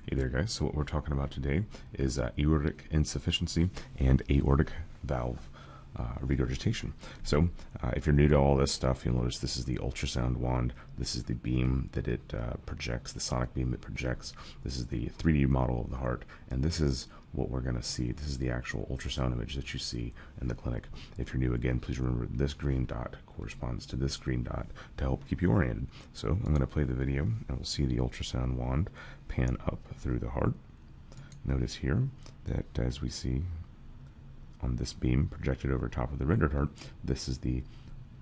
Hey there guys, so what we're talking about today is aortic insufficiency and aortic valve regurgitation. So if you're new to all this stuff, you'll notice this is the ultrasound wand, this is the beam that it projects, the sonic beam it projects, this is the 3D model of the heart, and this is what we're going to see. This is the actual ultrasound image that you see in the clinic. If you're new, again, please remember this green dot corresponds to this green dot to help keep you oriented. So I'm going to play the video and we'll see the ultrasound wand pan up through the heart. Notice here that as we see on this beam projected over top of the rendered heart, this is the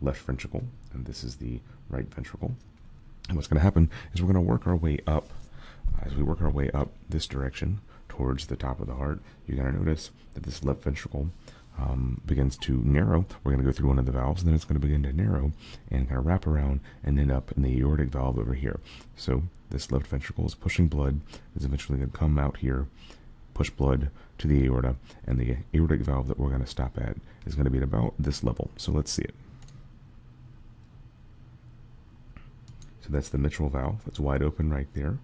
left ventricle and this is the right ventricle. And what's going to happen is we're going to work our way up. As we work our way up this direction towards the top of the heart, you're going to notice that this left ventricle begins to narrow. We're going to go through one of the valves, and then it's going to begin to narrow and kind of wrap around and end up in the aortic valve over here. So this left ventricle is pushing blood, is eventually going to come out here, push blood to the aorta, and the aortic valve that we're going to stop at is going to be at about this level. So let's see it. So that's the mitral valve. That's wide open right there.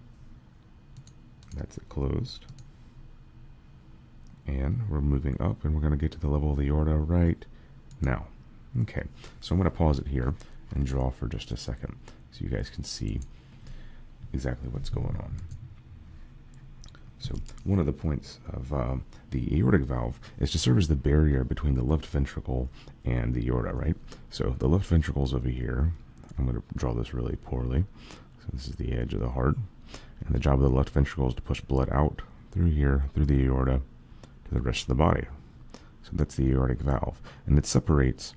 That's it closed. And we're moving up, and we're going to get to the level of the aorta right now. Okay, so I'm going to pause it here and draw for just a second so you guys can see exactly what's going on. So one of the points of the aortic valve is to serve as the barrier between the left ventricle and the aorta, right? So the left ventricle is over here. I'm going to draw this really poorly. So this is the edge of the heart. And the job of the left ventricle is to push blood out through here, through the aorta, to the rest of the body. So that's the aortic valve. And it separates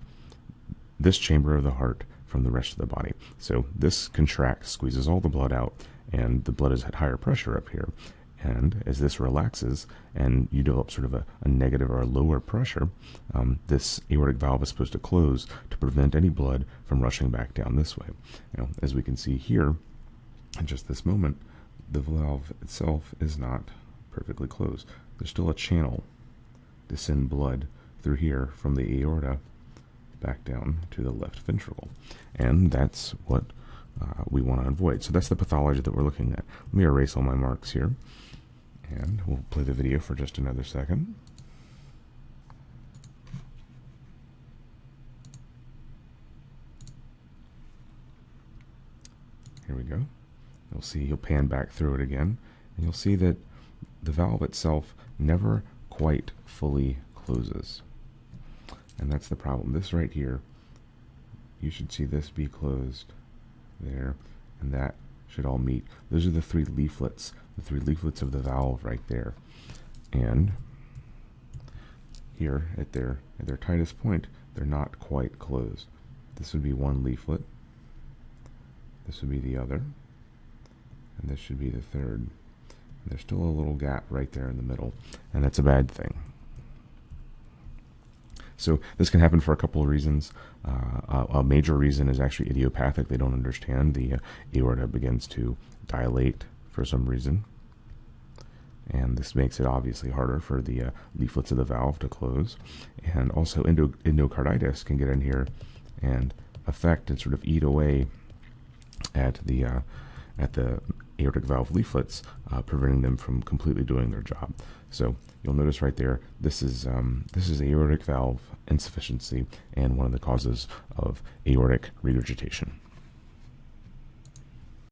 this chamber of the heart from the rest of the body. So this contracts, squeezes all the blood out, and the blood is at higher pressure up here. And as this relaxes and you develop sort of a negative or a lower pressure, this aortic valve is supposed to close to prevent any blood from rushing back down this way. Now, as we can see here, in just this moment, the valve itself is not perfectly closed. There's still a channel to send blood through here from the aorta back down to the left ventricle. And that's what we want to avoid. So that's the pathology that we're looking at. Let me erase all my marks here, and we'll play the video for just another second. Here we go. You'll see you'll pan back through it again, and you'll see that the valve itself never quite fully closes. And that's the problem. This right here, you should see this be closed there, and that should all meet. Those are the three leaflets of the valve right there. And here at their tightest point, they're not quite closed. This would be one leaflet. This would be the other. And this should be the third. There's still a little gap right there in the middle, and that's a bad thing. So this can happen for a couple of reasons. A major reason is actually idiopathic. They don't understand. The aorta begins to dilate for some reason, and this makes it obviously harder for the leaflets of the valve to close. And also endocarditis can get in here and affect and sort of eat away at the aortic valve leaflets, preventing them from completely doing their job. So you'll notice right there, this is aortic valve insufficiency and one of the causes of aortic regurgitation.